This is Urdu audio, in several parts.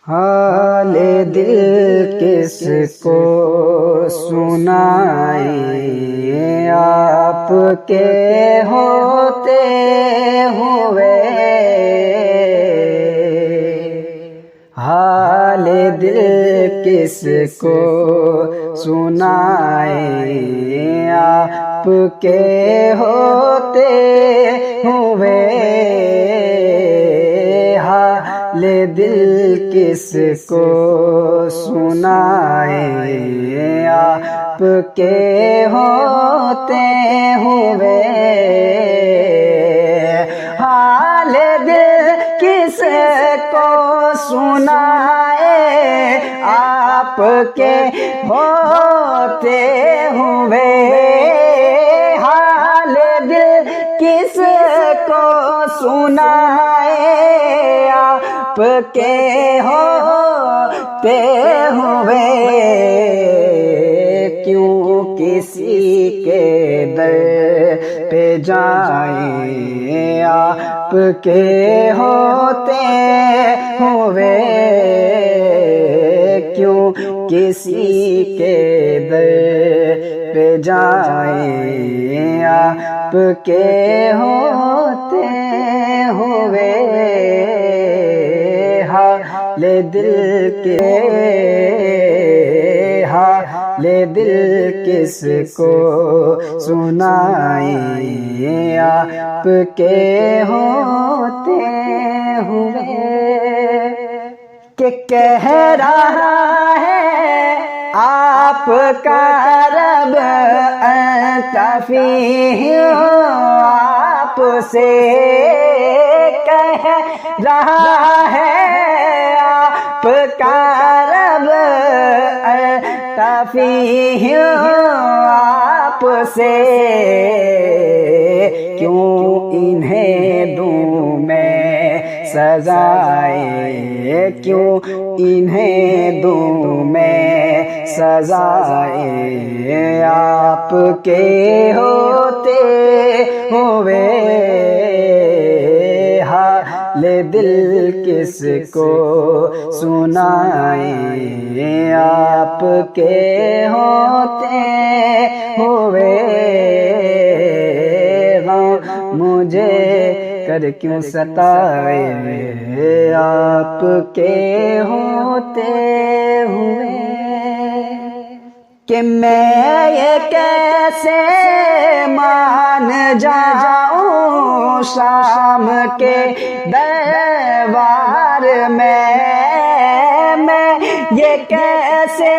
حال دل کس کو سنائیں آپ کے ہوتے ہوئے، حال دل کس کو سنائیں آپ کے ہوتے ہوئے، حال دل کس کو سنائیں آپ کے ہوتے ہوئے، حال دل کس کو سنائیں آپ کے ہوتے ہوئے، حال دل کس کو سنائیں آپ کے ہوتے ہوئے، کیوں کسی کے در پہ جائیں آپ کے ہوتے ہوئے، کیوں کسی کے در پہ جائیں آپ کے ہوتے ہوئے، حال دل کے حال دل کس کو سنائیں آپ کے ہوتے ہوئے، کہ کہہ رہا ہے آپ کا رب انت فیہم، آپ سے کہہ رہا ہے آپ کا رب انت فیہم، آپ سے کیوں انہیں دوں میں سزائیں، کیوں انہیں دوں میں سزائیں آپ کے ہوتے ہوئے، حال دل کس کو سنائیں آپ کے ہوتے ہوئے، مجھے کر کیوں ستائے آپ کے ہوتے ہوئے، کہ میں یہ کیسے مان جاؤں شام کے دیوار میں یہ کیسے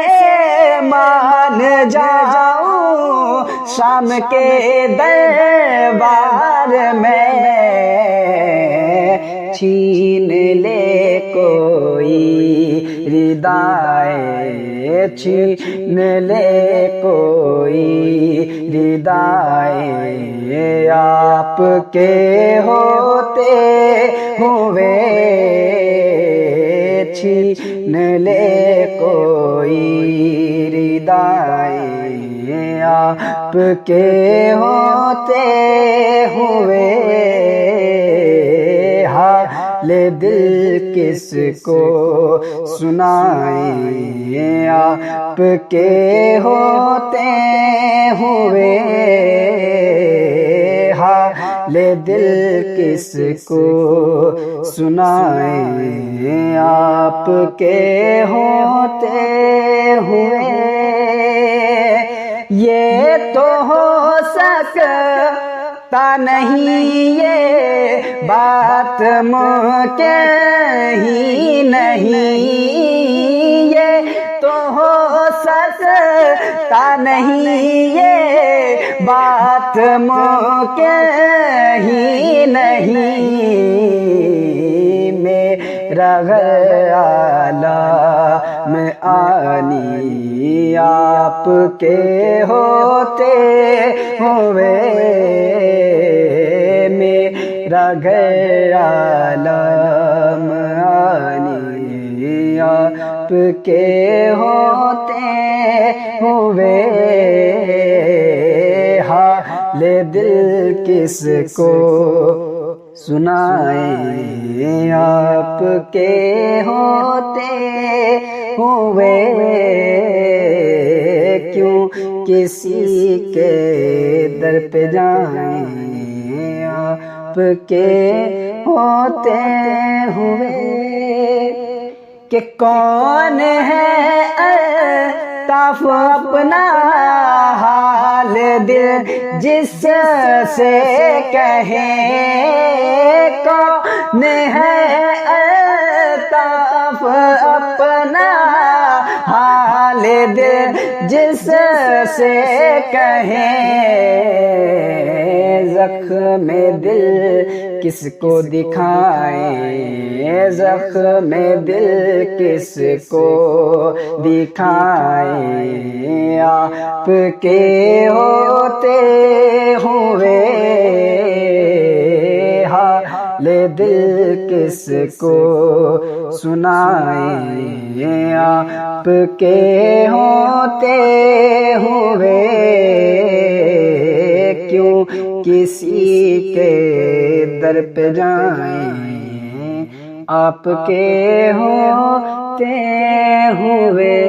مان جاؤں شام کے دیوار میں، چھین لے کوئی ردائیں، چھین لے کوئی ردائیں آپ کے ہوتے ہوئے، چھین لے کوئی ردائیں آپ کے ہوتے ہوئے، حال دل کس کو سنائیں آپ کے ہوتے ہوئے، حال دل کس کو سنائیں آپ کے ہوتے ہوئے، یہ تو ہو سکتا نہیں یہ بات ممکن ہی نہیں، یہ تو ہو سکتا نہیں یہ بات ممکن ہی نہیں، میرا عالم آنی آپ کے ہوتے ہوئے، میرا عالم آنی آپ کے ہوتے ہوئے، حال دل کس کو سنائیں آپ کے ہوتے ہوئے کیوں کسی کے در پہ جائیں آپ کے ہوتے ہوئے کہ کون ہے الطاف اپنا حال دل جس سے کہیں کون ہے الطاف اپنا حال دل جس سے کہیں زخم دل کس کو دکھائیں زخم دل کس کو دکھائیں آپ کے ہوتے ہوئے حال دل کس کو سنائیں آپ کے ہوتے ہوئے کیوں کسی کے در پہ جائیں آپ کے ہوتے ہوئے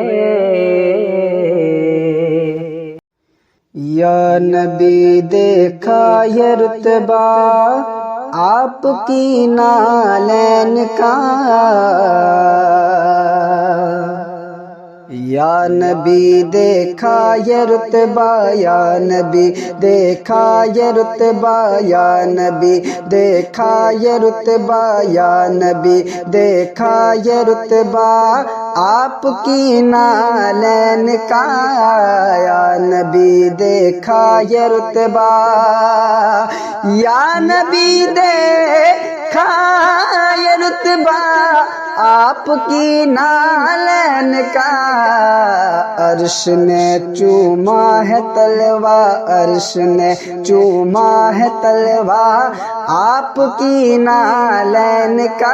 یا نبی دیکھا یہ رتبہ آپ کی نالین کا یا نبی دیکھا یہ رتبہ یا نبی دیکھا یہ رتبہ یا نبی دیکھا یہ رتبہ یا نبی دیکھا یہ رتبہ آپ کی نالین کا یا نبی دیکھا یہ رتبہ یا نبی دیکھا یہ رتبہ آپ کی نالین کا عرش نے چوما ہے تلوا عرش نے چوما ہے تلوا آپ کی نالین کا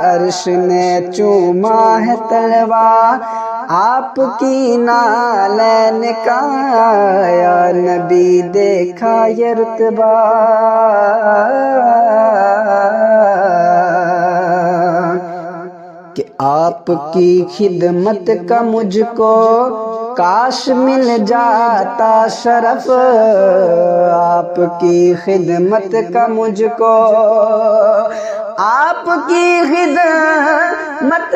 عرش نے چوما ہے تلوا آپ کی نالین کا یا نبی دیکھا یہ رتبہ کہ آپ کی خدمت کا مجھ کو کاش مل جاتا شرف آپ کی خدمت کا مجھ کو آپ کی خدمت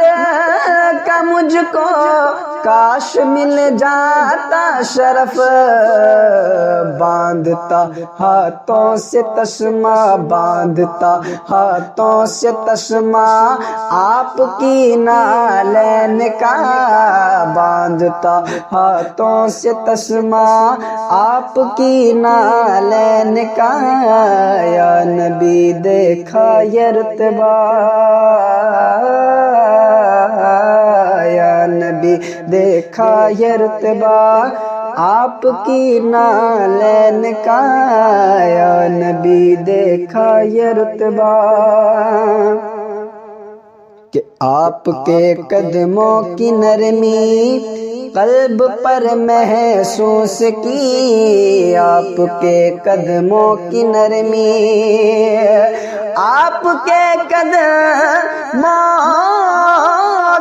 کا مجھ کو کاش مل جاتا شرف باندھتا ہاتھوں سے تسمہ باندھتا ہاتھوں سے تسمہ آپ کی نالین کا باندھتا ہاتھوں سے تسمہ آپ کی نالین کا یا نبی دیکھا یہ رتبہ یا نبی دیکھا یہ رتبہ آپ کی نالین کا یا نبی دیکھا یہ رتبہ کہ آپ کے قدموں کی نرمی قلب پر محسوس کی آپ کے قدموں کی نرمی آپ کے قدموں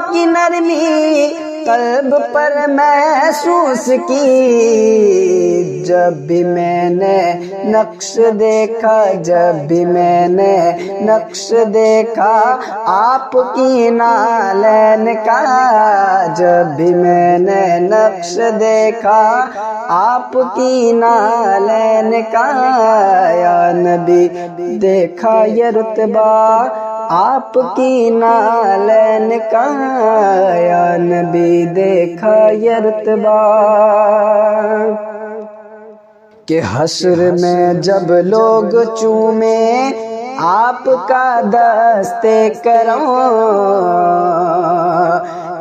کی نرمی قلب پر محسوس کی جب بھی میں نے نقش دیکھا جب بھی میں نے نقش دیکھا آپ کی نالین کا جب بھی میں نے نقش دیکھا آپ کی نالین کا یا نبی دیکھا یہ رتبہ آپ کی نالین کا یا نبی دیکھا یہ رتبہ کہ حشر میں جب لوگ چومے آپ کا دستے کرم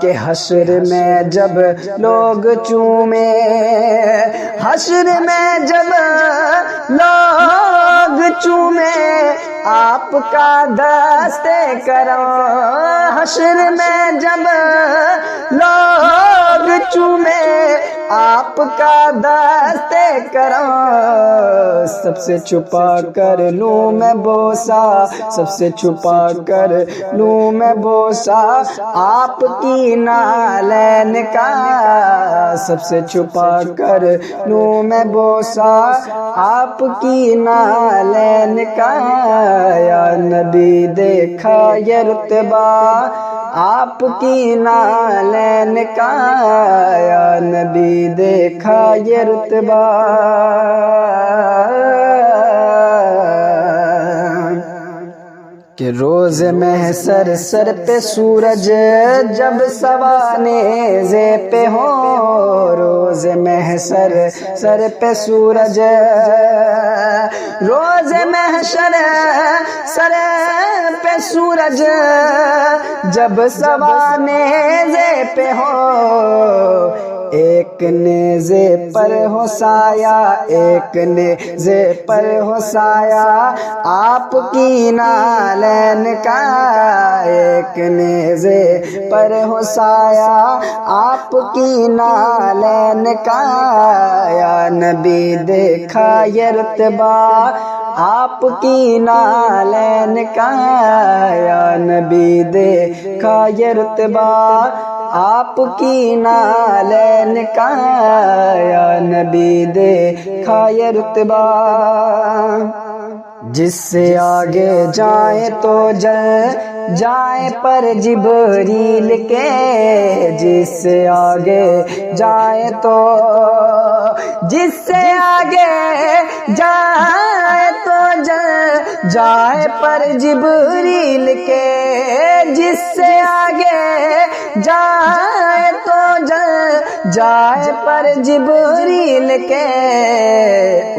کہ حشر میں جب لوگ چومے حشر میں جب لوگ چومے آپ کا دستے کرم حشر میں جب لوگ چومے آپ کا دستے کرم، سب سے چھپا کر لوں میں بوسا، سب سے چھپا کر لوں میں بوسا آپ کی نالین کا، سب سے چھپا کر لوں میں بوسا آپ کی نالین کا۔ یا نبی دیکھا یہ رتبہ آپ کی نالین کا، یا نبی دیکھا یہ رتبہ۔ کہ روز محشر سر پہ سورج جب سوانے پہ ہو، روز محشر سر پہ سورج، روز محشر سر پہ سورج جب سوانے پہ ہو، ایک نیزے پر ہو سایہ، ایک نیزے پر ہو سایہ آپ کی نالین کا، ایک نیزے پر ہو سایہ آپ کی نالین کا۔ یا نبی دیکھا یہ رتبہ آپ کی نالین کا، یا نبی دیکھا یہ رتبہ آپ کی نالین کا، یا نبی دیکھا یہ رتبہ۔ جس سے آگے جائیں تو جل جائیں پر جبریل کے، جس سے آگے جائیں تو، جس سے آگے جائیں تو جل جائیں پر جبریل کے، جس سے آگے جائیں تو جل جائیں پر جبریل کے،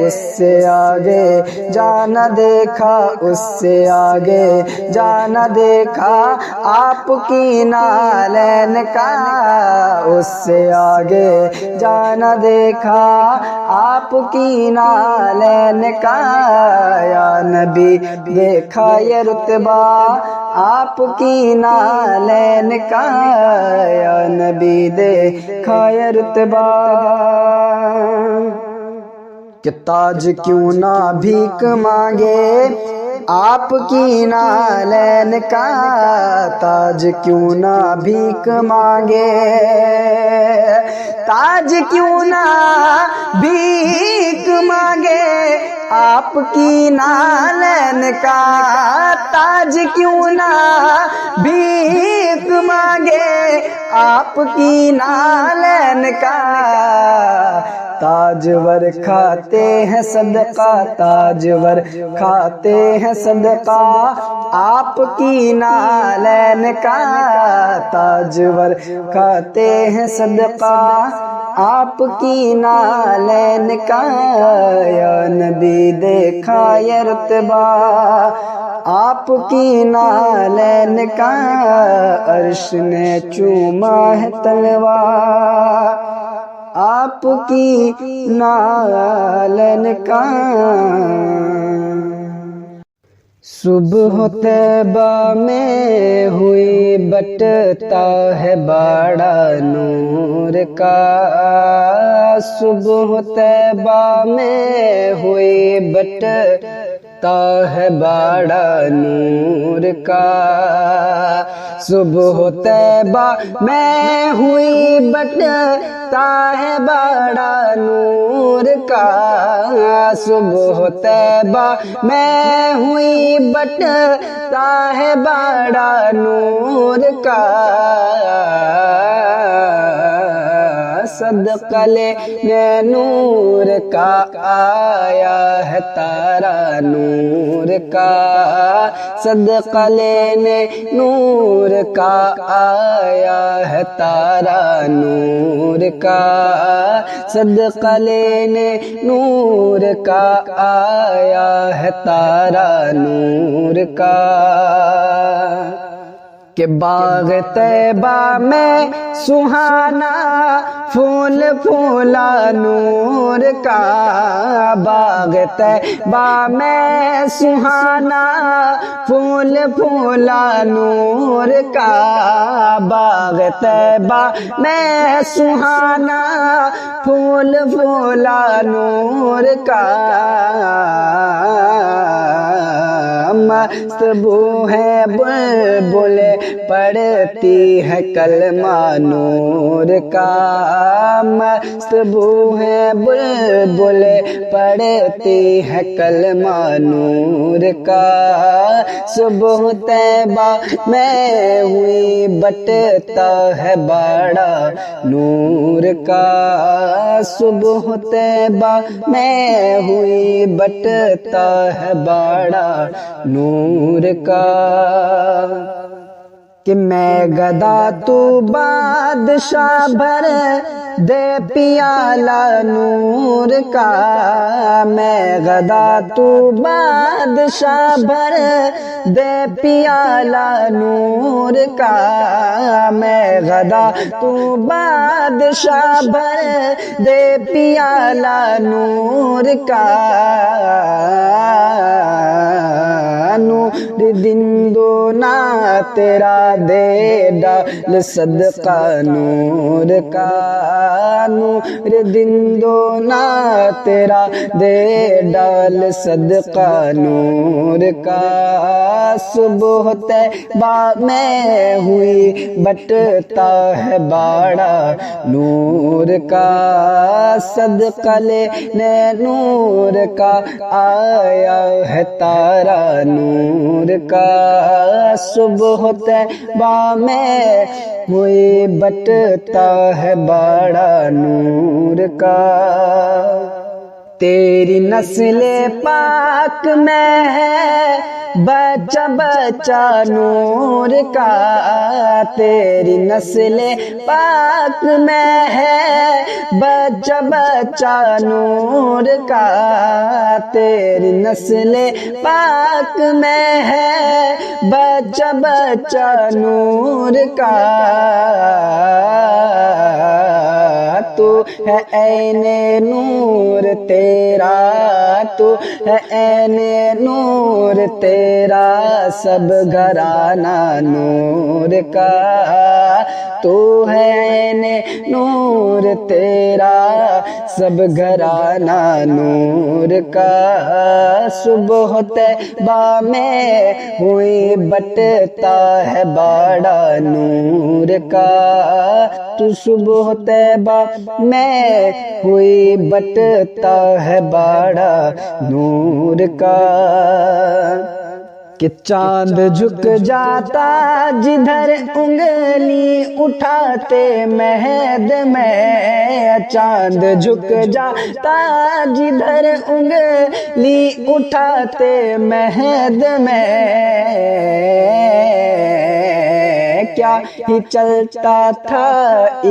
اس سے آگے جانا دیکھا، اس سے آگے جانا دیکھا آپ کی نالین کا، اس سے آگے جانا دیکھا آپ کی نالین کا۔ یا نبی دیکھا یہ رتبہ آپ کی نالین کا، یا نبی دیکھا یہ رتبہ۔ کہ تاج کیوں نہ بھیک مانگے آپ کی نالین کا، تاج کیوں نہ بھیک مانگے، تاج کیوں نہ بھیک مانگے آپ کی نالین کا، تاج کیوں نہ بھیک مانگے آپ کی نالین کا۔ تاجور کھاتے ہیں صدقہ، تاجور کھاتے ہیں صدقہ آپ کی نالین کا، تاجور کھاتے ہیں صدقہ آپ کی نالین کا۔ یا نبی دیکھا یہ رتبہ آپ کی نالین کا، عرش نے چوما ہے تلوا آپ کی نالین کا۔ صبح طیبہ میں ہوئی بٹتا ہے باڑا نور کا، صبح طیبہ میں ہوئی بٹتا ہے باڑا نور کا، صبح طیبہ میں ہوئی بٹتا ہے باڑا نور کا، صبح طیبہ میں ہوئی بٹتا ہے باڑا نور کا، صدقہ لینے نور کا آیا ہے تارا نور کا، صدقہ لینے نور کا آیا ہے تارا نور کا، صدقہ لینے نور کا آیا ہے تارا نور کا۔ کہ باغ طیبہ میں سہانا پھول پھولا نور کا، باغ طیبہ میں سہانا پھول پھولا نور کا، باغ طیبہ میں سہانا پھول پھولا نور کا، مست بو ہے بلبل پڑھتی ہے کلمہ نور کا، مست بو ہے بلبل پڑھتی ہے کلمہ نور کا، صبح طیبہ میں ہوئی بٹتا ہے باڑا نور کا، صبح طیبہ میں ہوئی بٹتا ہے باڑا نور کا، کہ میں گدا تو بادشاہ بھر دے پیالہ نور کا، میں گدا تو بادشاہ بھر دے پیالہ نور کا، میں گدا تو بادشاہ بھر دے پیالہ نور کا، نور دن دونا تیرا دے ڈال صدقہ نور کا، نور دن دونا تیرا دے ڈال صدقہ نور کا، صبح طیبہ میں ہوئی بٹتا ہے باڑا نور کا، صدقہ لینے نور کا آیا ہے تارا نور کا، صبح طیبہ میں ہوئی بٹتا ہے باڑا نور کا، تیری نسل پاک میں ہے بچہ بچہ نور کا، تیری نسل پاک میں ہے بچہ بچہ نور کا، تیری نسل پاک میں ہے بچہ بچہ نور کا، تو ہے عین نور تیرا، تو ہے عین نور تیرا سب گھرانہ نور کا، تو ہے عین نور تیرا سب گھرانہ نور کا، صبح طیبہ میں ہوئی بٹتا ہے باڑا نور کا، تو صبح طیبہ میں ہوئی بٹتا ہے باڑا نور کا، کہ چاند جھک جاتا جدھر انگلی اٹھاتے مہد میں، چاند جھک جاتا جدھر انگلی اٹھاتے مہد میں، کیا ہی چلتا تھا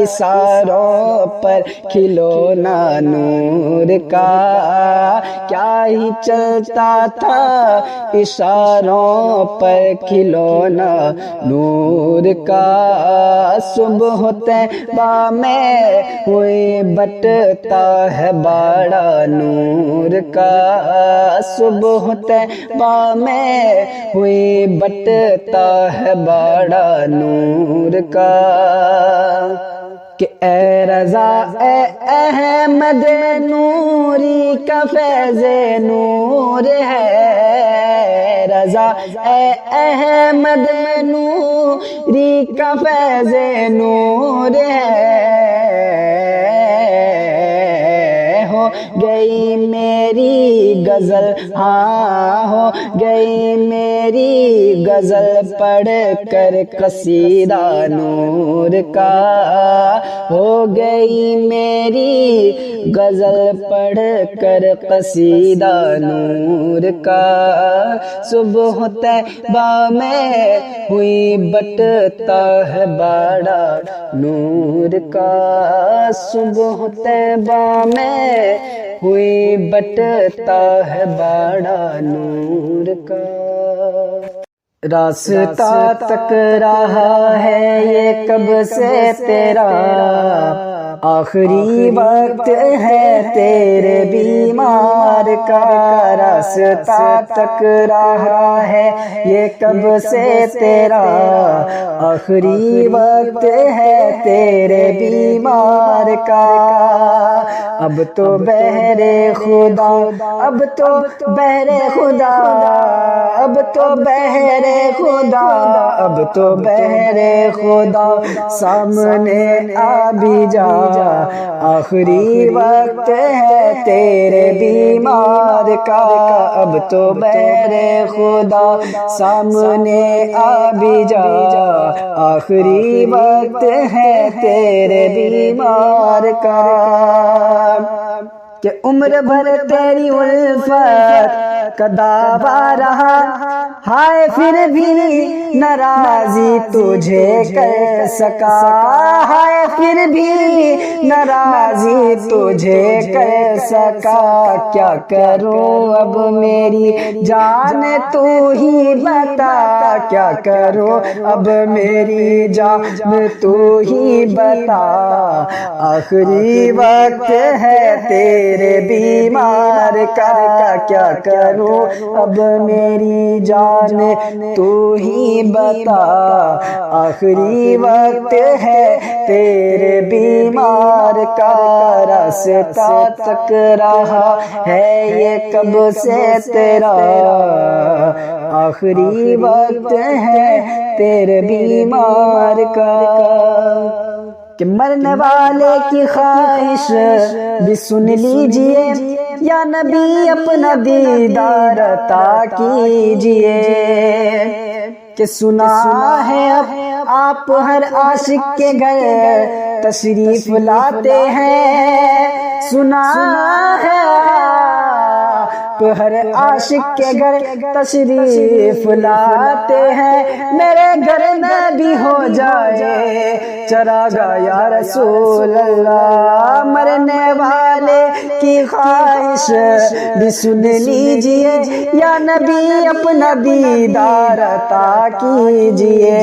اشاروں پر کھلونا نور کا، کیا ہی چلتا تھا اشاروں پر کھلونا نور کا، صبح طیبہ میں ہوئی بٹتا ہے باڑا نور کا، صبح طیبہ میں ہوئی بٹتا ہے باڑا نور کا، کہ اے رضا اے احمد نوری کا فیض نور ہے، رضا اے احمد نوری کا فیض نور ہے، ہو گئی میری غزل، ہاں ہو گئی میری غزل پڑھ کر قصیدہ نور کا، ہو گئی میری غزل پڑھ کر قصیدہ نور کا، صبح طیبہ میں ہوئی بٹتا ہے باڑا نور کا، صبح طیبہ میں ہوئی بٹتا ہے باڑا نور کا۔ راستہ تک رہا ہے یہ کب سے تیرا، آخری وقت ہے تیرے بیمار کا، راستہ تک رہا ہے یہ کب سے تیرا، آخری وقت ہے تیرے بیمار کا، اب تو بہر خدا، اب تو بہر خدا، اب تو بہر خدا، اب تو بہر خدا سامنے آ بھی جا، آخری وقت ہے تیرے بیمار کا، اب تو بہر خدا سامنے آ بھی جا، آخری وقت ہے تیرے بیمار کا، کہ عمر بھر تیری الفت کا دعویٰ رہا، ہائے پھر بھی ناراضی تجھے کر سکا، ہائے پھر بھی ناراضی تجھے کر سکا، کیا کروں اب میری جان تو ہی بتا، کیا کروں اب میری جان تو ہی بتا، آخری وقت ہے تیرے بیمار کا، کیا کروں اب میری جان تو ہی بتا، آخری وقت ہے تیرے بیمار کا، راستہ تک رہا ہے یہ کب سے تیرا، آخری وقت ہے تیرے بیمار کا، کہ مرنے والے کی خواہش بھی سن لیجئے، یا نبی اپنا دیدار عطا کیجئے، کہ سنا ہے اب آپ ہر عاشق کے گھر تشریف لاتے ہیں، سنا ہے ہر عاشق کے گھر تشریف لاتے ہیں، میرے گھر میں بھی ہو جائے چراغا یا رسول اللہ، مرنے والے کی خواہش بھی سن لیجئے، یا نبی اپنا دیدار عطا کیجئے،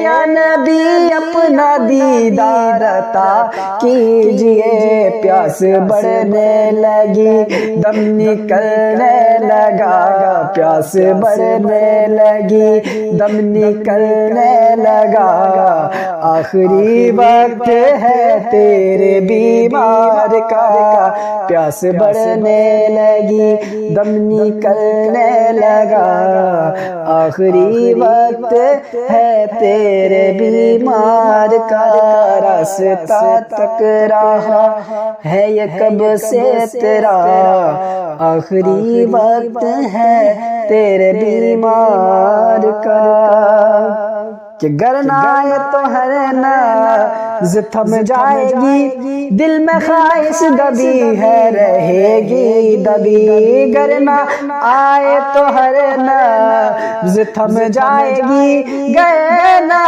یا نبی اپنا دیدار عطا کیجئے، پیاس بڑھنے لگی دم نکلنے لگا، پیاس بڑھنے لگی دم نکلنے لگا، آخری وقت ہے تیرے بیمار کا، پیاس بڑھنے لگی دم نکلنے لگا، آخری وقت ہے تیرے بیمار کا، راستہ تک رہا ہے یہ کب سے تیرا، آخری وقت ہے تیرے بیمار کا، کہ گرنا ہے تو ہر نبض تھم جائے گی، دل میں خواہش دبی ہے رہے گی دبی، گرنا آئے تو ہر نبض تھم جائے گی، گرنا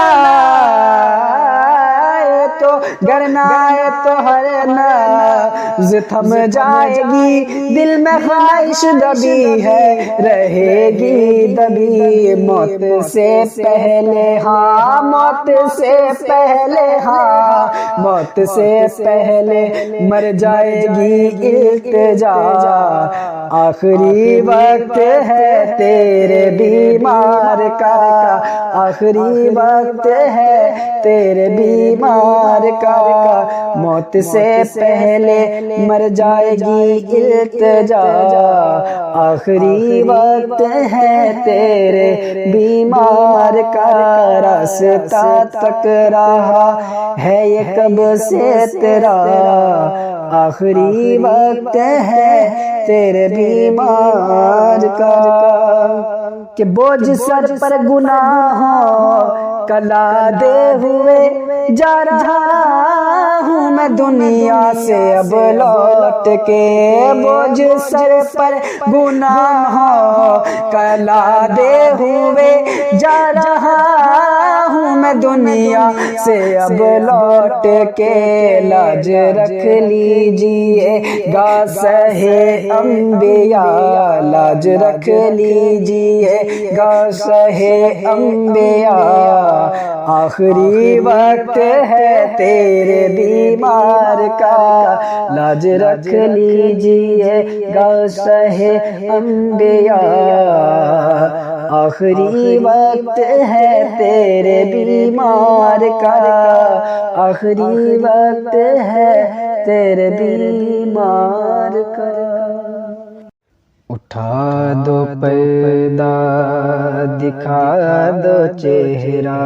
تو گرنا آئے تو ہر نبض تھم جائے گی، دل میں خواہش دبی ہے رہے گی دبی، موت سے پہلے ہاں، موت سے پہلے ہاں، موت سے پہلے مر جائے گی التجا، آخری وقت ہے تیرے بیمار کا، آخری وقت ہے تیرے بیمار کا، موت سے پہلے مر جائے گی التجا، آخری وقت ہے تیرے بیمار کا، راستہ تک رہا ہے یہ کب سے تیرا، آخری وقت ہے تیرے بیمار کا، کہ بوجھ سر پر گناہوں کا لادے ہوئے جا رہا ہوں میں دنیا سے اب لوٹ کے، بوجھ سر پر گناہوں کا لادے ہوئے جا رہا ہوں میں میں دنیا سے اب لوٹ کے لاج رکھ لیجئے گا سہے انبیاء لاج رکھ لیجئے گا سہے انبیاء آخری وقت ہے تیرے بیمار کا لاج رکھ لیجئے گا سہے انبیاء آخری وقت ہے تیرے بیمار کا آخری وقت ہے تیرے بیمار کا اٹھا دو پردہ دکھا دو چہرہ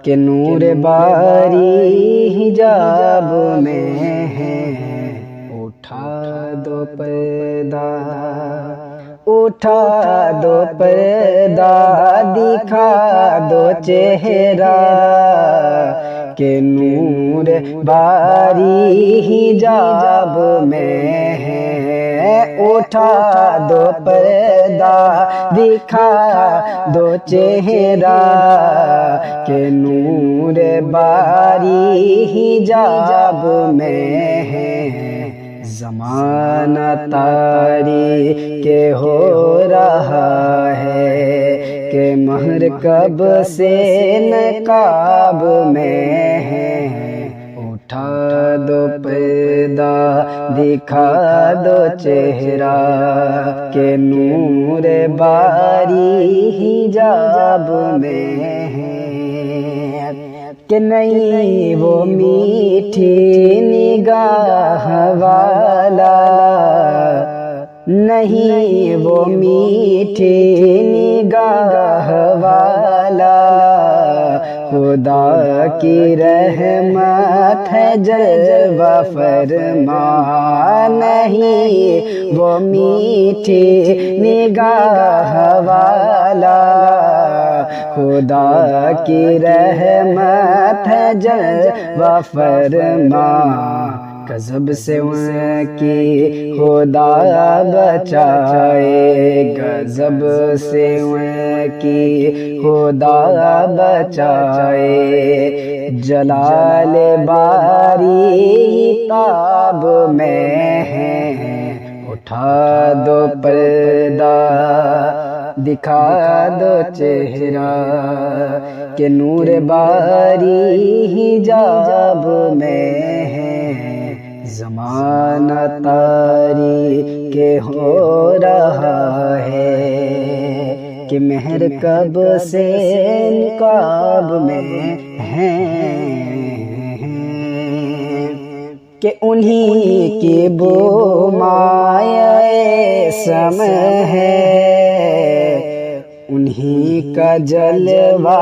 کہ نور باری حجاب میں ہے اٹھا دو پردہ اٹھا دو پردہ دکھا دو چہرہ کہ نور باری حجاب میں ہے اٹھا دو پردہ دکھا دو چہرہ کہ نور باری حجاب میں ہے زمانہ تاریک ہو رہا ہے کہ مہر کب سے نقاب میں ہے اٹھا دو پردہ دکھا دو چہرہ کہ نور باری حجاب میں ہے کہ نہیں وہ میٹھی نگاہ والا نہیں وہ میٹھی نگاہ والا خدا کی رحمت ہے جلوہ فرما نہیں وہ میٹھی نگاہ والا خدا کی رحمت ہے جلوہ فرما غضب سے ان کی خدا بچائے غضب سے ان کی خدا بچائے جلال باری تاب میں ہے اٹھا دو پردہ دکھا دو چہرہ کہ نور باری حجاب میں ہے زمانہ تاریک ہو رہا ہے کہ مہر کب سے نقاب میں ہے کہ انہی کی بو مایہ سم ہے انہی کا جلوہ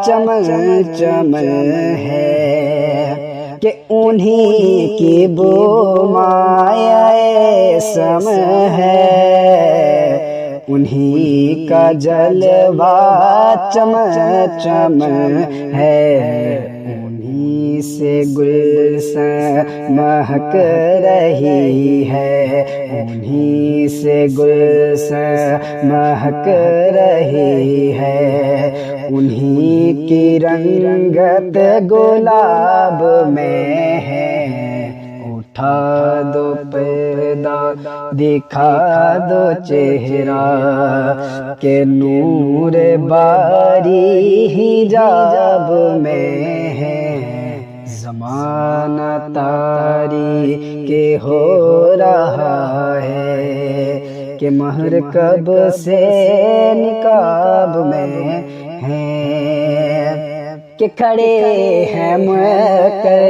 چمن چمن ہے کہ انہی کی بو مایہ سم ہے انہی کا جلوہ چمن چمن ہے انہی سے گلشن مہک رہی ہے انہی سے گلشن مہک رہی ہے انہی کی رنگت گلاب میں ہے اٹھا دو پردہ دکھا دو چہرہ کہ نور باری حجاب میں ہے زمانہ تاریک ہو رہا ہے کہ مہر کب سے نقاب میں ہے کہ کھڑے ہیں منکر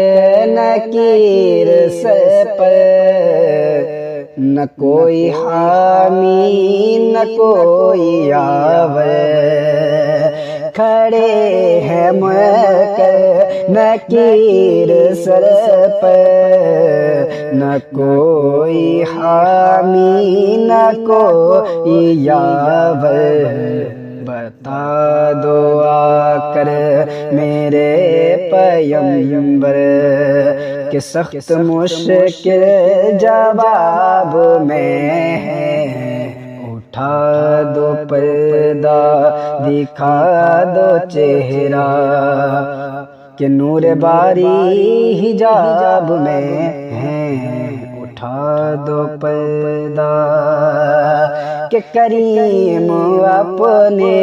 نکیر سر پر نہ کوئی حامی نہ کوئی یاور کھڑے ہیں منکر نکیر سر پر نہ کوئی حامی نہ کوئی یاور بتا دو آ کر میرے پیغمبر کہ سخت مشکل جواب میں ہے اٹھا دو پردہ دکھا دو چہرہ کہ نور باری حجاب میں ہے، اٹھا دو پردہ کہ کریم اپنے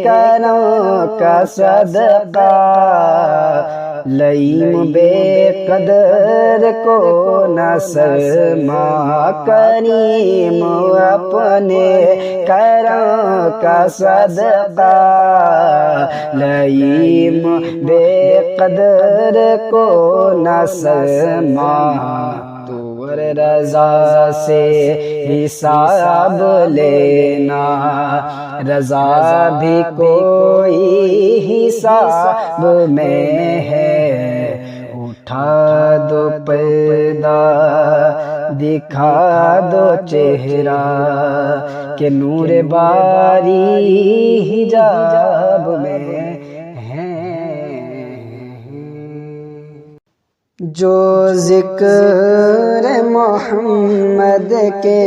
کرم کا صدقہ لئیم بے قدر کو نہ سرما، کریم اپنے کرم کا صدقہ لئیم بے قدر کو نہ سرما، تو رضا سے حساب لینا، رضا بھی کوئی حساب میں ہے، اٹھا دو پردہ دکھا دو چہرہ کہ نور باری حجاب میں ہے۔ جو ذکر محمد کے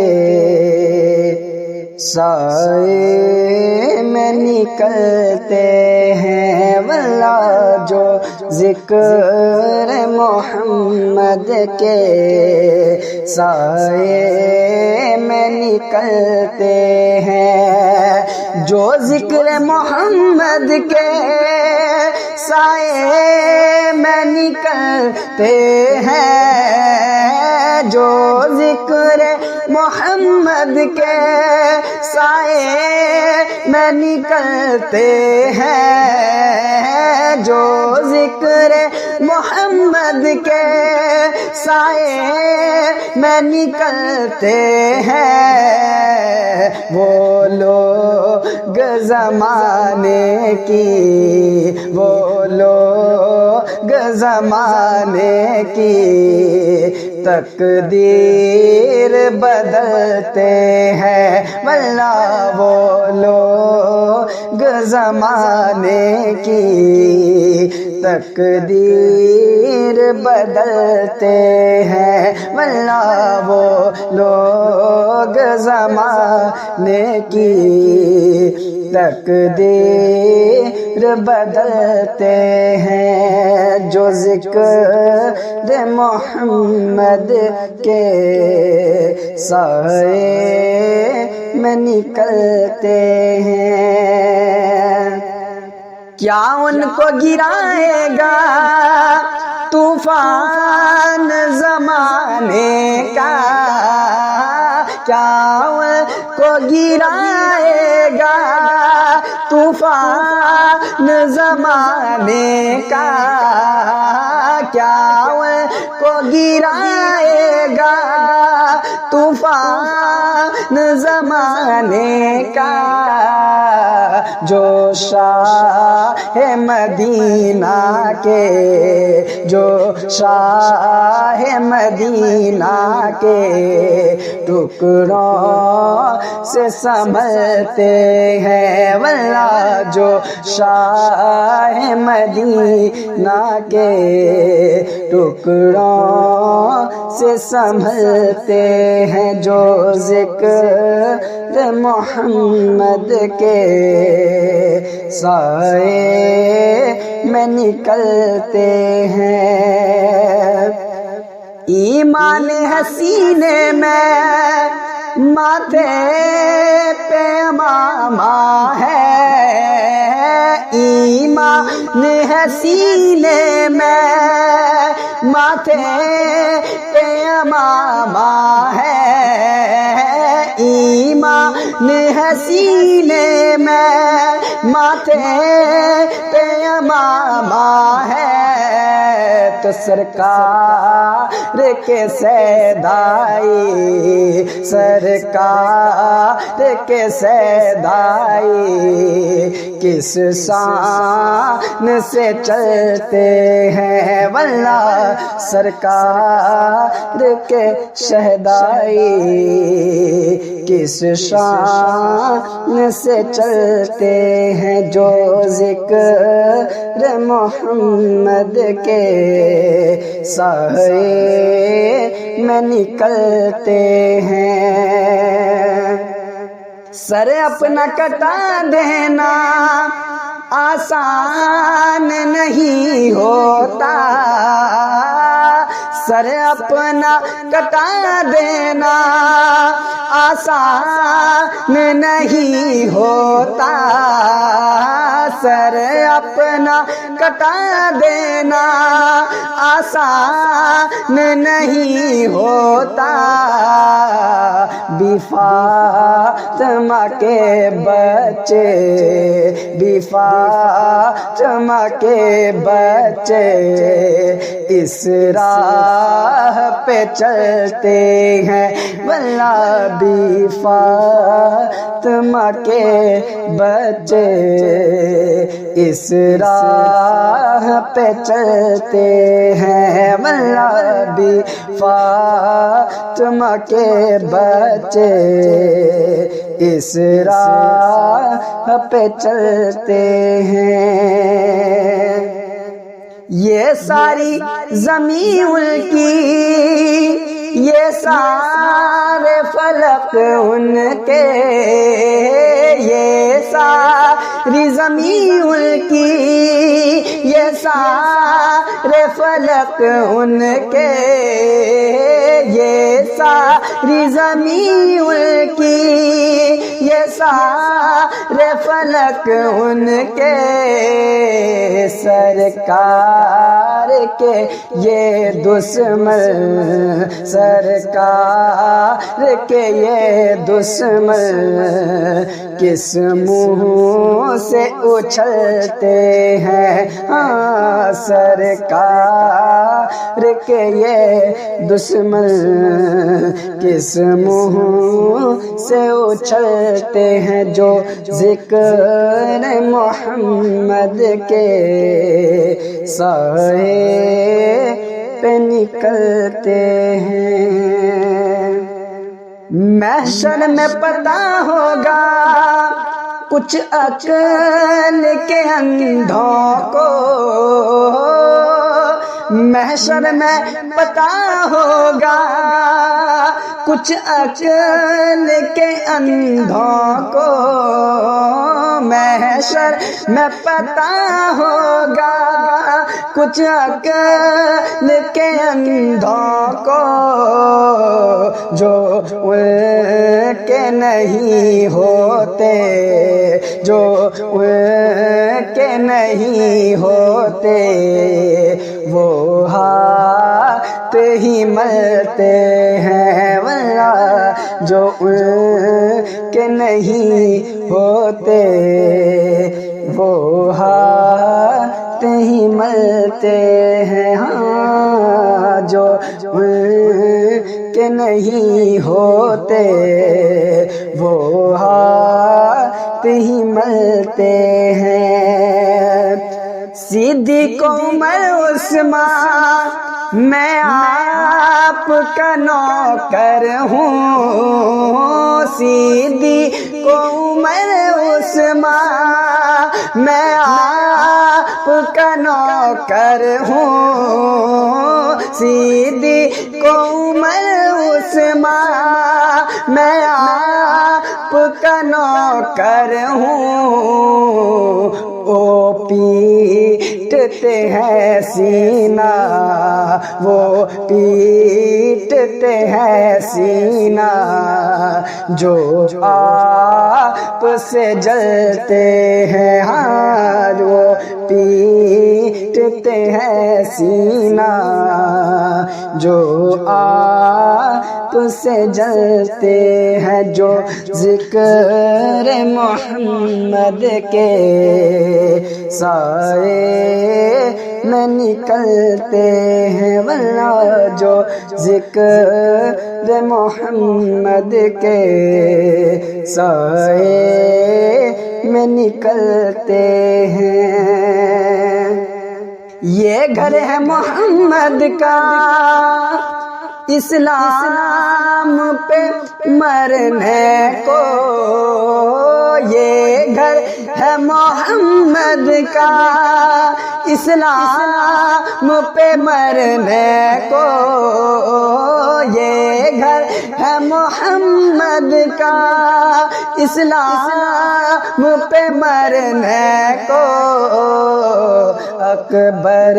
سائے میں نکلتے ہیں، واللہ جو ذکر محمد کے سائے میں نکلتے ہیں، جو ذکر محمد کے سائے میں نکلتے ہیں، جو ذکر محمد کے سائے میں نکلتے ہیں، جو ذکر محمد کے سائے میں نکلتے ہیں، وہ لوگ زمانے کی، وہ لوگ زمانے کی تقدیر بدلتے ہیں، واللہ وہ لوگ زمانے کی تقدیر بدلتے ہیں، واللہ وہ لوگ زمانے کی تقدیر بدلتے ہیں، جو ذکر محمد کے سائے میں نکلتے ہیں۔ کیا ان کو گرائے گا طوفان زمانے کا، کیا ان کو گرائے گا طوفان زمانے کا، کیا ان کو گرائے گا طوفان زمانے کا، جو شاہ مدینہ کے، جو شاہ مدینہ کے ٹکڑوں سے سنبھلتے ہیں، واللہ جو شاہ مدینہ کے ٹکڑوں سے سنبھلتے ہیں، جو ذکر محمد کے سائے میں نکلتے ہیں۔ ایمان ہے سینے میں، ماتھے پہ امامہ ہے، ایمان ہے سینے میں، ماتھے پہ امامہ ہے، ایمان ہے سینے میں، ماتھے پہ امامہ ہے، تو سرکار کے سیدائی، سرکار کے سیدائی کس شان سے چلتے ہیں، واللہ سرکار کے شہدائی کس شان سے چلتے ہیں، جو ذکر محمد کے سائے میں نکلتے ہیں۔ سر اپنا کٹا دینا آسان نہیں ہوتا، سر اپنا کٹا دینا آسان نہیں ہوتا، سر اپنا کٹا دینا آسان نہیں ہوتا، بی فاطمہ کے بچے، بی فاطمہ کے بچے اس راہ پہ چلتے ہیں، واللہ بی فاطمہ کے بچے اس راہ پہ چلتے ہیں، واللہ بی فاطمہ کے بچے اس راہ پہ چلتے ہیں۔ یہ ساری زمین ان کی، یہ سارے فلک ان کے، یہ ساری زمین ان کی، یہ سارے فلک ان کے، یہ ساری زمین ان کی، یہ سارے فلک ان کے، سرکار کے یہ دشمن، سرکار کے یہ دشمن کس منہ سے اچھلتے ہیں، ہاں سرکار کے یہ دشمن کس منہ سے اچھلتے ہیں، جو ذکر محمد کے سائے پہ نکلتے ہیں۔ محشر میں پتہ ہوگا کچھ عقل کے اندھوں کو، محشر میں پتہ ہوگا کچھ عقل کے اندھوں کو، محشر میں پتہ ہوگا کچھ عقل کے اندھوں کو، جو ان کے نہیں ہوتے، جو ان کے نہیں ہوتے، وہ ہاتھ ہی ملتے ہیں، واللہ جو ان کے نہیں ہوتے، وہ ہاتھ ہی ملتے ہیں، ہاں جو ان کے نہیں ہوتے، وہ ہاتھ ہی ملتے ہیں۔ صدیق عمر عثمان میں آپ کا نوکر ہوں، صدیق عمر عثمان میں آپ کا نوکر ہوں، صدیق عمر عثمان میں آپ کا نوکر ہوں، وہ پیٹتے ہیں سینہ، وہ پیٹتے ہیں سینہ، جو آپ سے جلتے ہیں، ہاں وہ پیٹتے ہیں سینہ، جو آپ سے جلتے ہیں، جو ذکر محمد کے سائے میں نکلتے ہیں، واللہ جو ذکر محمد کے سائے میں نکلتے ہیں۔ یہ گھر ہے محمد کا اسلام پہ مرنے کو، یہ گھر ہے محمد کا اسلام پہ مرنے کو، یہ گھر ہے محمد کا، اسلام پہ مرنے کو اکبر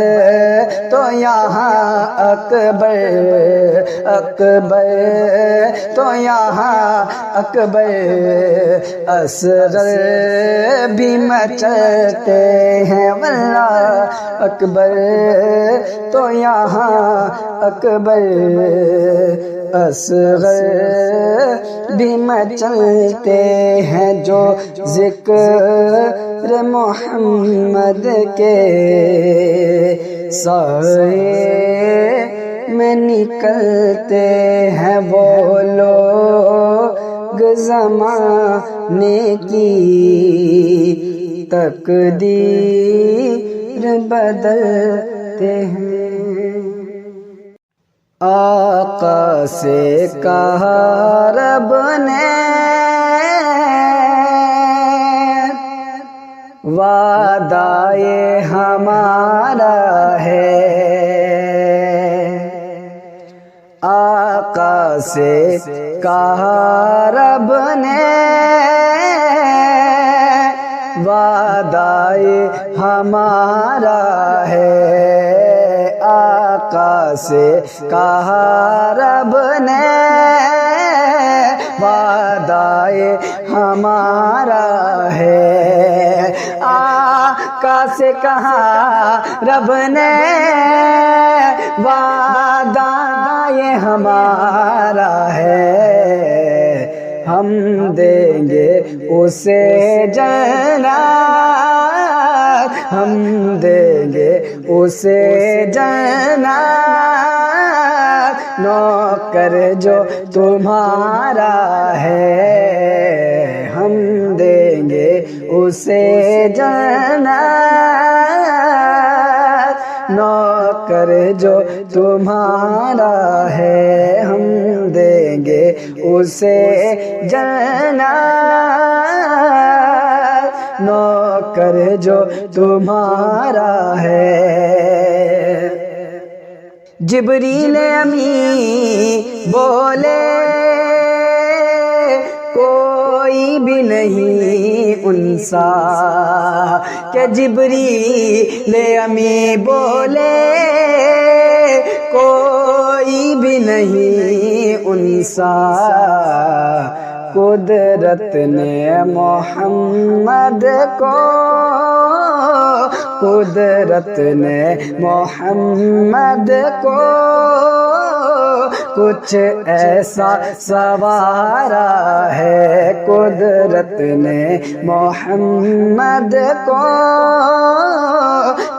تو یہاں اکبر، اکبر تو یہاں اکبر، اصغر بھی مچلتے ہیں واللہ اکبر تو یہاں اکبر، اصغر بھی مچلتے ہیں جو ذکر محمد کے سائے میں نکلتے ہیں، وہ لوگ زمانے کی تقدیر بدلتے ہیں۔ آقا سے کہا رب نے وعدہ یہ ہمارا ہے، آقا سے کہا رب نے وعدہ یہ ہمارا ہے، آقا سے کہا رب نے وعدہ یہ ہمارا ہے، آقا سے کہا رب نے وعدہ یہ ہمارا ہے، ہم دیں گے اسے جنت، ہم دیں گے اسے جنت، نوکر جو تمہارا ہے، ہم دیں گے اسے جنت، نوکر جو تمہارا ہے، ہم دیں گے اسے جنت، نوکر جو تمہارا ہے۔ جبریل امی بولے کوئی بھی نہیں ان سا، کہ جبریل امی بولے کوئی بھی نہیں ان سا، قدرت نے محمد کو، قدرت نے محمد کو کچھ ایسا سوارا ہے، قدرت نے محمد کو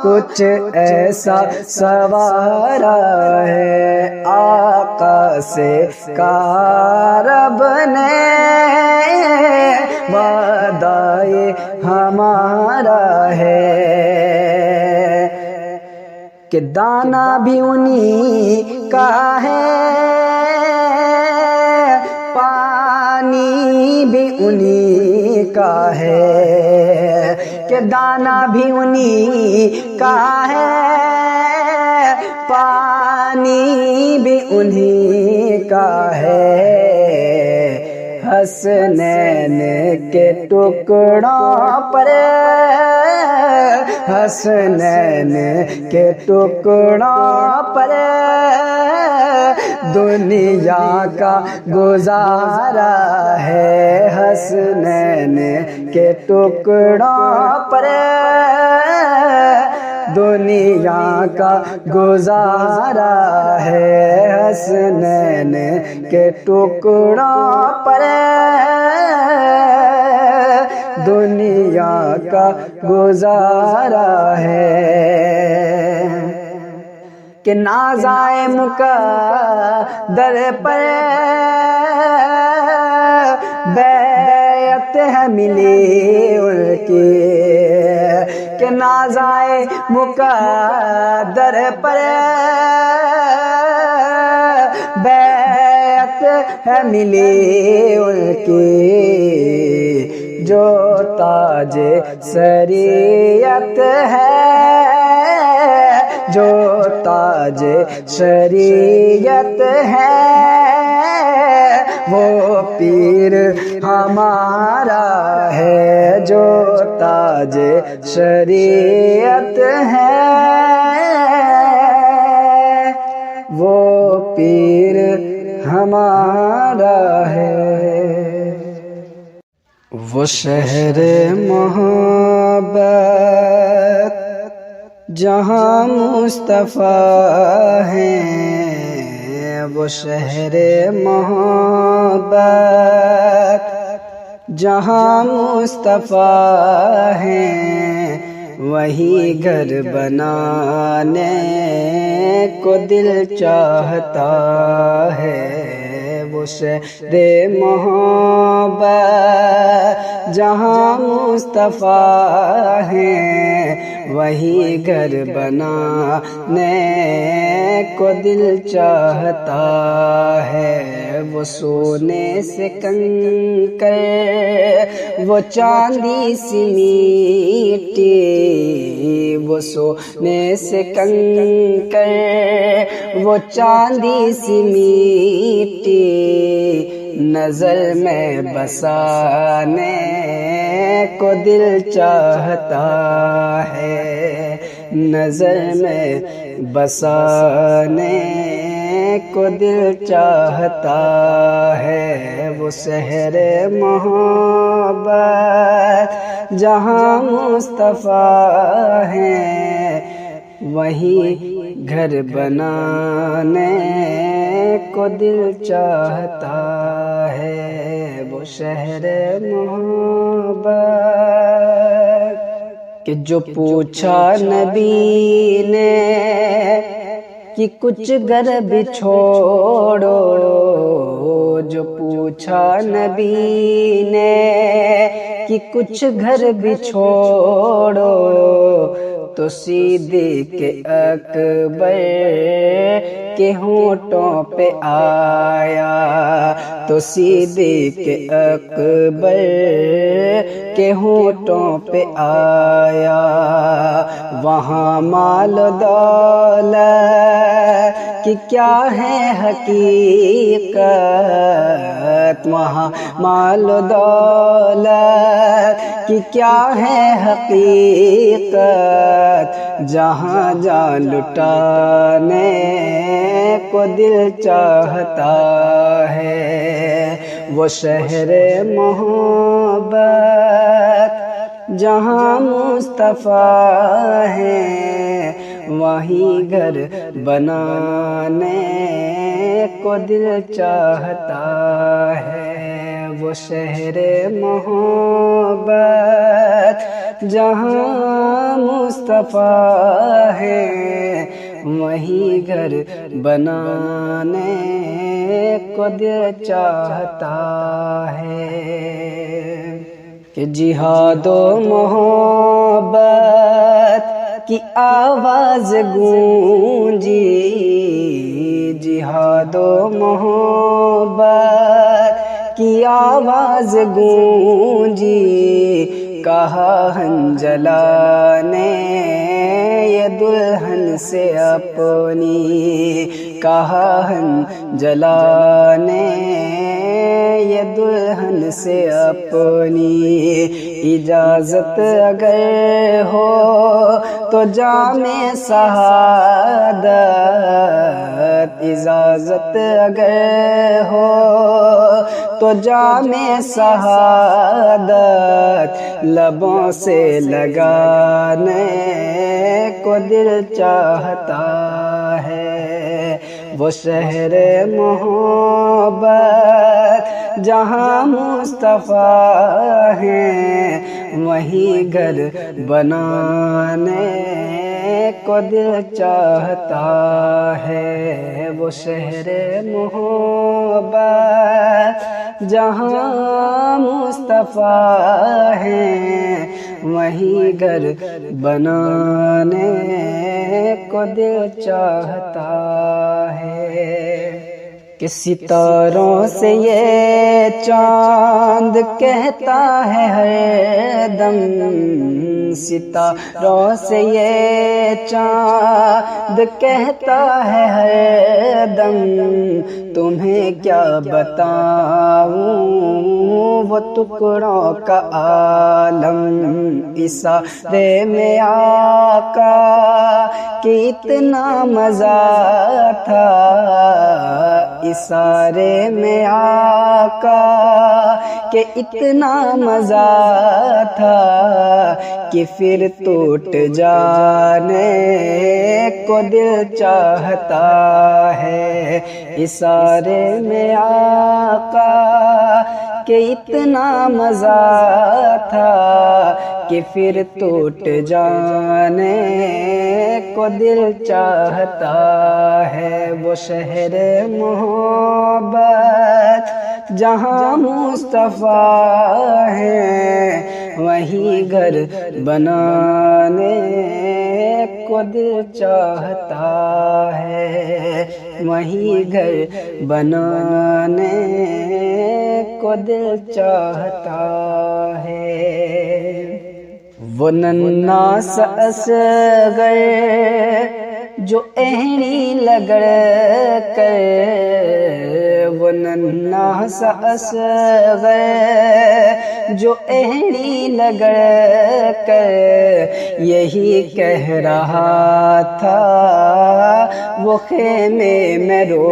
کچھ ایسا سوارا ہے، آقا سے کہا رب نے وعدہ یہ ہمارا ہے، کہ دانا بھی انہی کا ہے، پانی بھی انہی کا ہے، کہ دانا بھی انہی کا ہے، پانی بھی انہی کا ہے، حسنین کے ٹکڑوں پر، حسنین کے ٹکڑوں پر دنیا کا گزارا ہے، حسنین کے ٹکڑوں پر دنیا کا گزارا ہے، حسنین کے ٹکڑوں پر دنیا کا گزارا ہے، کہ نازائے مقدر پر بیعت ہے ملی ان کی، کہ نازائے مقدر پر بیعت ہے ملی ان کی، جو تاج سریعت ہے، جو تاج شریعت ہے، وہ پیر ہمارا ہے، جو تاج شریعت ہے، وہ پیر ہمارا ہے۔ وہ شہر محبت جہاں مصطفیٰ ہیں، وہ شہر محبت جہاں مصطفیٰ ہیں، وہی گھر بنانے کو دل چاہتا ہے۔ وہ شہر محبت جہاں مصطفیٰ ہیں، وہی گھر بنانے کو دل چاہتا ہے۔ وہ سونے سے کنکر، وہ چاندی سی میٹی، وہ سونے سے کنکر، وہ چاندی سی میٹی، نظر میں بسانے کو دل چاہتا ہے، نظر میں بسانے کو دل چاہتا ہے۔ وہ شہر محبت جہاں مصطفیٰ ہیں، وہی گھر بنانے کو دل چاہتا ہے۔ وہ شہر محبت کہ جو پوچھا نبی نے کہ کچھ گھر بھی چھوڑو، جو پوچھا نبی نے کہ کچھ گھر بھی چھوڑو، تو صدیق اکبر کے ہونٹوں پہ آیا، تو صدیق اکبر کے ہونٹوں پہ آیا۔ وہاں مال و دولت کہ کیا ہے حقیقت، وہاں مال و دولت کہ کیا ہے حقیقت، جہاں جان لٹانے کو دل چاہتا ہے۔ وہ شہر محبت جہاں مصطفیٰ ہیں، وہیں گھر بنانے کو دل چاہتا ہے۔ وہ شہر محبت جہاں مصطفیٰ ہیں، وہیں گھر بنانے کو دل چاہتا ہے۔ کہ جہاد و محبت کی آواز گونجی، جہاد و محبت کی آواز گونجی، کہا حنظلہ نے یہ دلہن سے اپنی، کہا حنظلہ نے یہ دلہن سے اپنی، اجازت اگر ہو تو جام شہادت، اجازت اگر ہو تو جام شہادت، لبوں سے لگانے کو دل چاہتا ہے۔ وہ شہر محبت جہاں مصطفیٰ ہیں، وہیں گھر بنانے کو دل چاہتا ہے۔ وہ شہر محبت جہاں مصطفیٰ ہیں، وہیں گھر بنانے کو دل چاہتا ہے۔ کہ ستاروں سے یہ چاند کہتا ہے ہر دم، ستاروں سے یہ چاند کہتا ہے ہر دم، تمہیں کیا بتاؤں وہ ٹکڑوں کا عالم، اشارے میں آقا کہ اتنا مزہ تھا، اشارے میں آقا کہ اتنا مزہ تھا کہ پھر ٹوٹ جانے کو دل چاہتا ہے، اشارے میں آقا کہ اتنا مزہ تھا کہ پھر ٹوٹ جانے کو دل چاہتا ہے، وہ شہر محبت جہاں مصطفیٰ ہیں، وہیں گھر بنانے کو دل چاہتا ہے، وہیں گھر بنانے کو دل چاہتا ہے۔ وہ ننھا سا اصغر جو اہنی لگڑ کر، وہ ننھا سا اصغر جو اہنی لگڑ کر یہی کہہ رہا تھا، وہ خیمے میں رو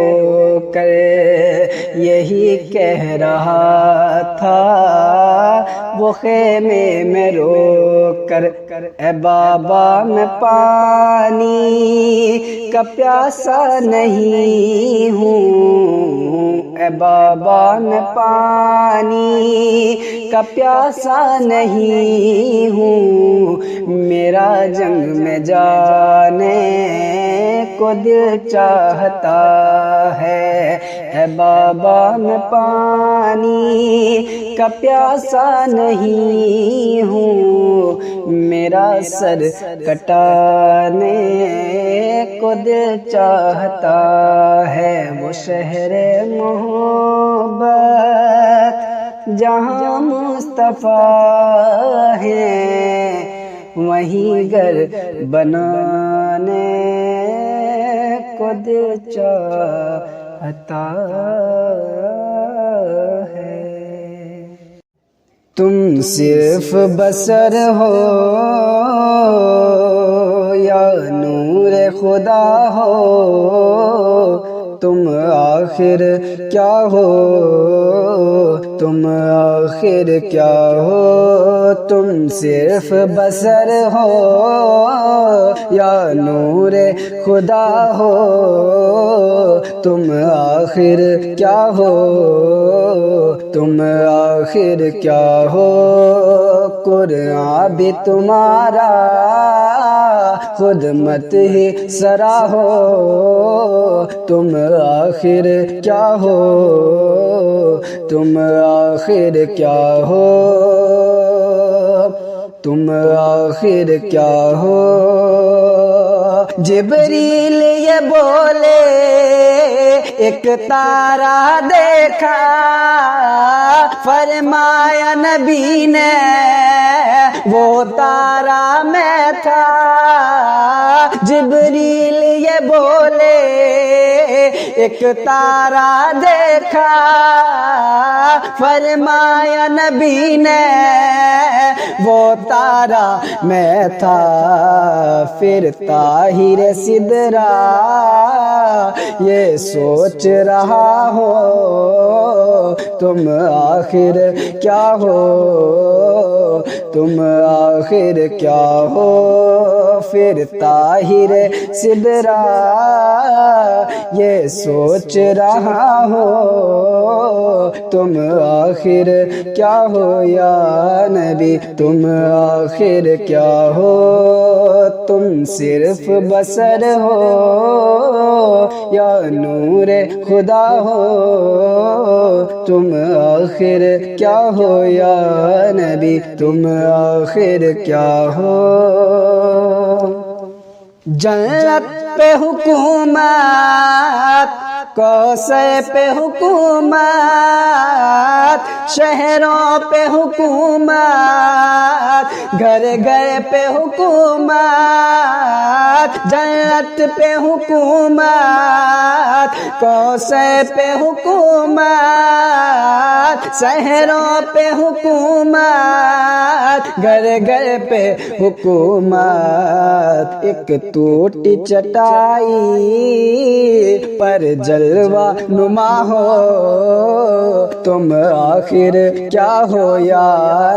کر یہی کہہ رہا تھا، وہ خیمے میں رو کر، اے بابا میں پانی کا پیاسا نہیں ہوں، اے بابا میں پانی کا پیاسا نہیں ہوں، میرا جنگ میں جانے کو دل چاہتا ہے، اے بابا میں پانی کا پیاسا نہیں ہوں، میرا سر کٹانے کو دل چاہتا ہے، وہ شہر محبت جہاں مصطفیٰ ہیں، وہیں گھر بنانے کو دل چاہتا ہے۔ تم صرف بصر ہو یا نور خدا ہو، تم آخر کیا ہو، تم آخر کیا ہو، تم صرف بصر ہو یا نور خدا ہو، تم آخر کیا ہو، تم آخر کیا ہو، قرآن بھی تمہارا خود مت ہی سرا ہو، تم آخر کیا ہو، تم آخر کیا ہو، تم آخر کیا ہو۔ جبریل یہ بولے ایک تارا دیکھا، فرمایا نبی نے وہ تارا میں تھا، جبریل یہ بولے ایک تارا دیکھا، فرمایا نبی نے وہ تارا میں تھا، پھر طاہر سدرا یہ سوچ رہا ہو، تم آخر کیا ہو، تم آخر کیا ہو، پھر طاہر سدرا یہ سوچ رہا ہو، تم آخر کیا ہو یا نبی، تم آخر کیا ہو، تم صرف بصر ہو یا نور خدا ہو، تم آخر کیا ہو یا نبی، تم آخر کیا ہو۔ جنت پہ حکومت کوثر پہ حکومت، شہروں پہ حکومت، گھر گھر پہ حکومت، جنت پہ حکومت، کوثر پہ حکومت، شہروں پہ حکومت، گھر گھر پہ حکومت، ایک ٹوٹی چٹائی پر جلوہ نما ہو تم آخر کیا ہو یا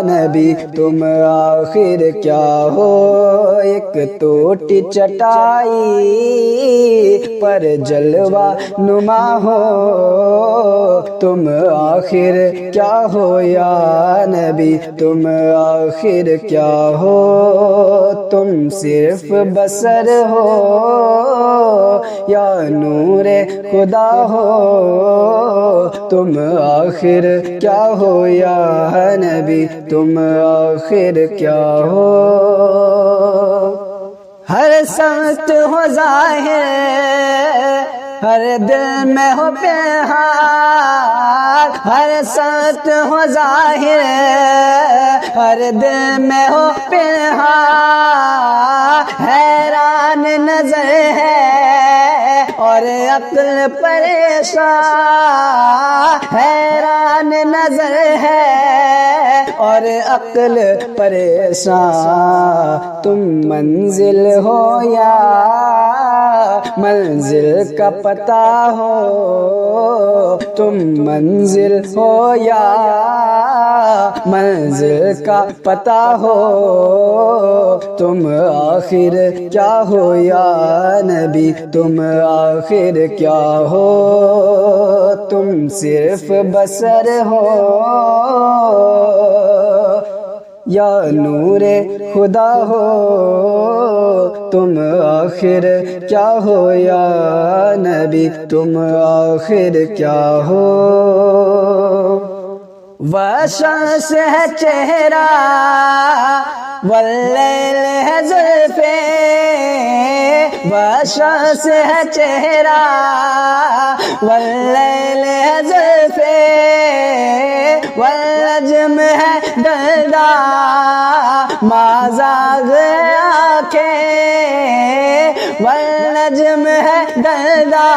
نبی، تم آخر کیا ہو، ایک ٹوٹی چٹائی پر جلوہ نما ہو تم آخر کیا ہو یا نبی، تم آخر کیا ہو، تم صرف بصر ہو یا نور خدا ہو، تم آخر کیا ہو یا نبی، تم آخر کیا ہو، ہر سمت ہو ظاہر، ہر دل میں ہو پیہار، ہر سمت ہو ظاہر، ہر دل میں ہو پیہار، حیران نظر ہے اور عقل پریشان، حیران نظر ہے اور عقل پریشان، تم منزل ہو یا منزل کا پتہ ہو، تم منزل ہو یا منزل کا پتہ ہو، تم آخر کیا ہو یا نبی، تم آخر کیا ہو، تم صرف بصر ہو یا نور خدا ہو، تم آخر کیا ہو یا نبی، تم آخر کیا ہو، وہ شمس ہے چہرہ واللیل ہے زلفیں، وہ شمس ہے چہرہ واللیل ہے زلفیں، والنجم ہے دلدہ ما زاغ آنکھیں، والنجم ہے دلدہ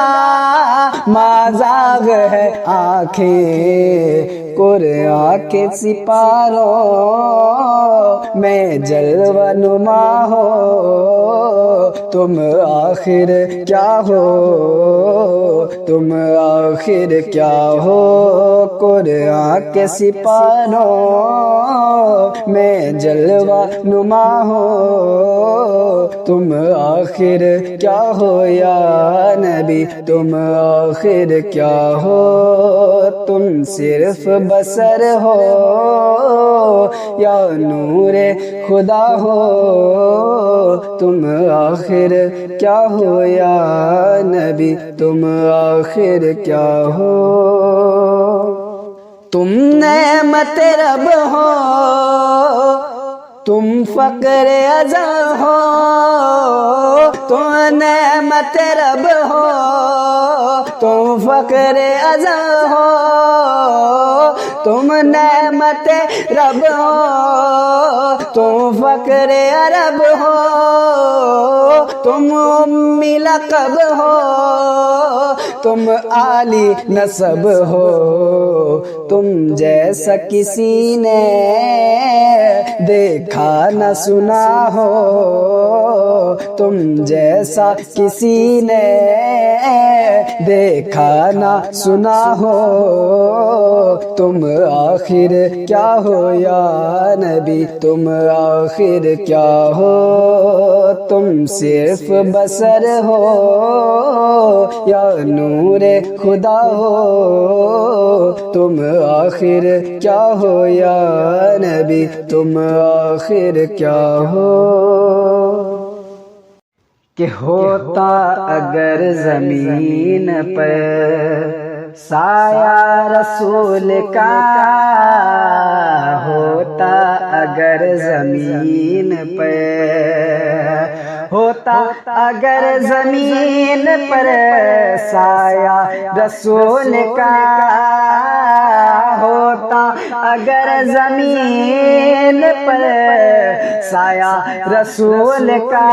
ما زاغ ہے آنکھیں، قرآن کے سپاروں میں جلوہ نما ہو تم آخر کیا ہو، تم آخر کیا ہو، قرآن کے سپاروں میں جلوہ نما ہو تم آخر کیا ہو یا نبی، تم آخر کیا ہو، تم صرف بصر ہو یا نور خدا ہو، تم آخر کیا ہو یا نبی، تم آخر کیا ہو، تم نعمت رب ہو، تم فقر ازل ہو، تم نعمت رب ہو، تم فقر ازل ہو، تم نعمت رب ہو، تم فقر عرب ہو، تم امی لقب ہو، تم عالی نسب ہو، تم جیسا کسی نے دیکھا نہ سنا ہو، تم جیسا کسی نے دیکھا نہ سنا ہو، تم آخر کیا ہو یا نبی، تم آخر کیا ہو، تم صرف بصر ہو یا نور خدا ہو، تم آخر کیا ہو یا نبی، تم آخر کیا ہو، کہ ہوتا اگر زمین پر سایہ رسول کا، ہوتا اگر زمین پر ہوتا اگر زمین پر سایہ رسول کا، ہوتا اگر زمین پر سایہ رسول کا،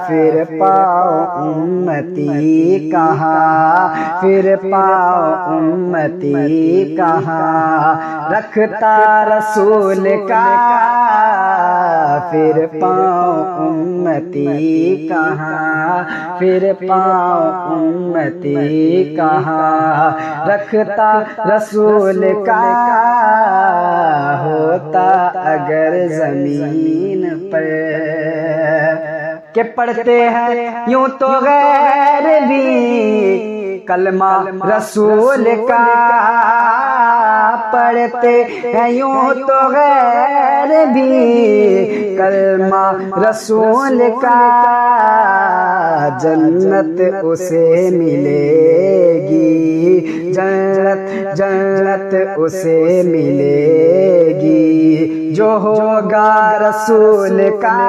پھر پاؤ امتی کہاں، پھر پاؤ امتی کہاں، رکھتا رسول کا، پھر پاؤ امتی کہاں، پھر پاؤ امتی کہاں، رکھتا رسول کا، ہوتا اگر زمین پر، کہ پڑھتے ہیں یوں تو غیر بھی کلمہ رسول کا، پڑھتے ہیں یوں تو غیر بھی کلمہ رسول کا، جنت اسے ملے گی، جنت جنت اسے ملے گی، جو ہوگا رسول کا،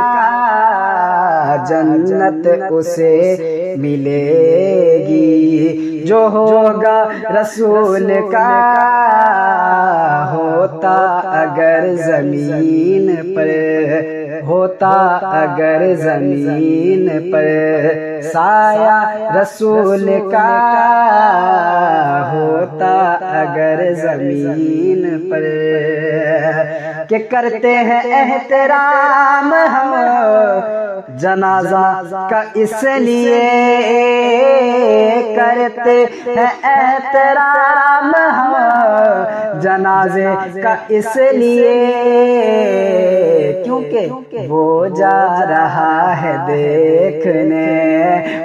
جنت اسے ملے گی، جو ہوگا رسول کا، ہوتا اگر زمین پر، ہوتا اگر زمین پر سایہ رسول کا، ہوتا اگر زمین پر، کہ کرتے ہیں احترام ہم جنازہ کا اس لیے، کرتے ہیں احترام ہم جنازے کا اس لیے، کیونکہ وہ جا رہا ہے دیکھنے،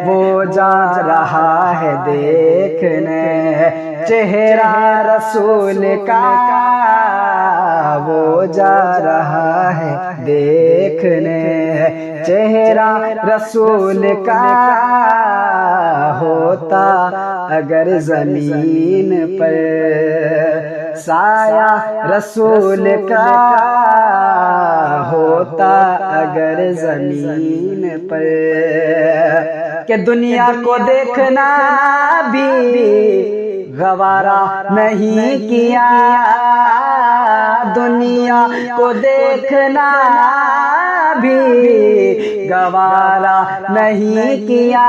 وہ جا رہا ہے دیکھنے چہرہ رسول کا، وہ جا رہا ہے دیکھنے چہرہ رسول کا، ہوتا اگر زمین پر سایہ رسول کا، ہوتا اگر زمین پر، کہ دنیا کو دیکھنا بھی گوارا نہیں کیا، دنیا کو دیکھنا بھی گوارا نہیں کیا،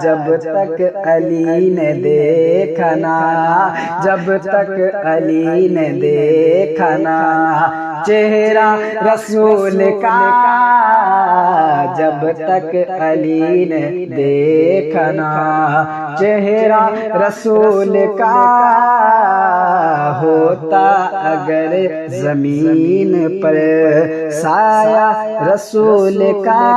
جب تک علی نے دیکھنا، جب تک علی نے دیکھنا چہرہ رسول کا، جب تک علی نے دیکھنا چہرہ رسول کا، ہوتا اگر زمین پر سایہ رسول کا،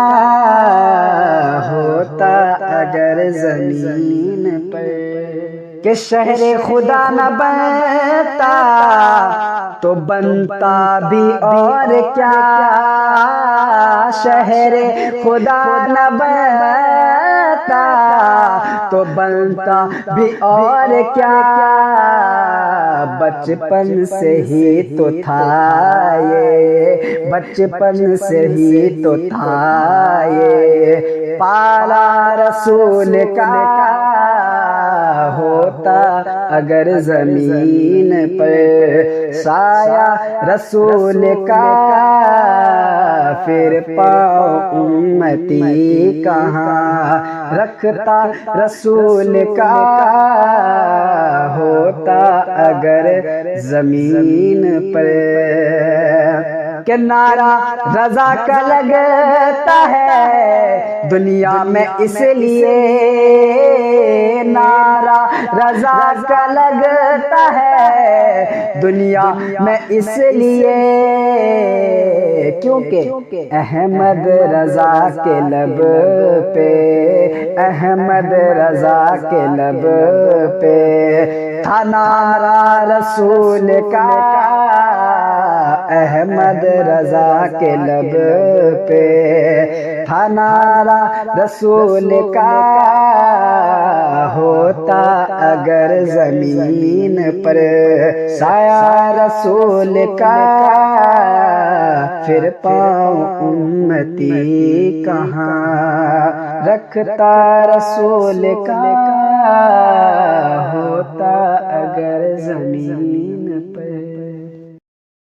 ہوتا اگر زمین پر، کہ شہر خدا نہ بنتا تو بنتا بھی اور کیا، شہر خدا نہ بنتا تو بنتا بھی اور کیا، بچپن سے ہی تو تھا یہ، بچپن سے ہی تو تھا یہ پالا رسول کا، ہوتا اگر زمین پر سایہ رسول کا، پھر پاؤ امتی کہاں، رکھتا رسول کا، ہوتا اگر زمین پر، کہ نعرہ رضا کا لگتا ہے دنیا میں اس لیے، نعرہ رضا کا لگتا ہے دنیا میں اس لیے، کیونکہ احمد رضا کے لب پہ، احمد رضا کے لب پہ تھا نعرہ رسول کا، احمد رضا کے لب پہ تھا نعرہ رسول کا، ہوتا اگر زمین پر سایہ رسول کا، پھر پاؤں امتی کہاں رکھتا رسول کا ہوتا اگر زمین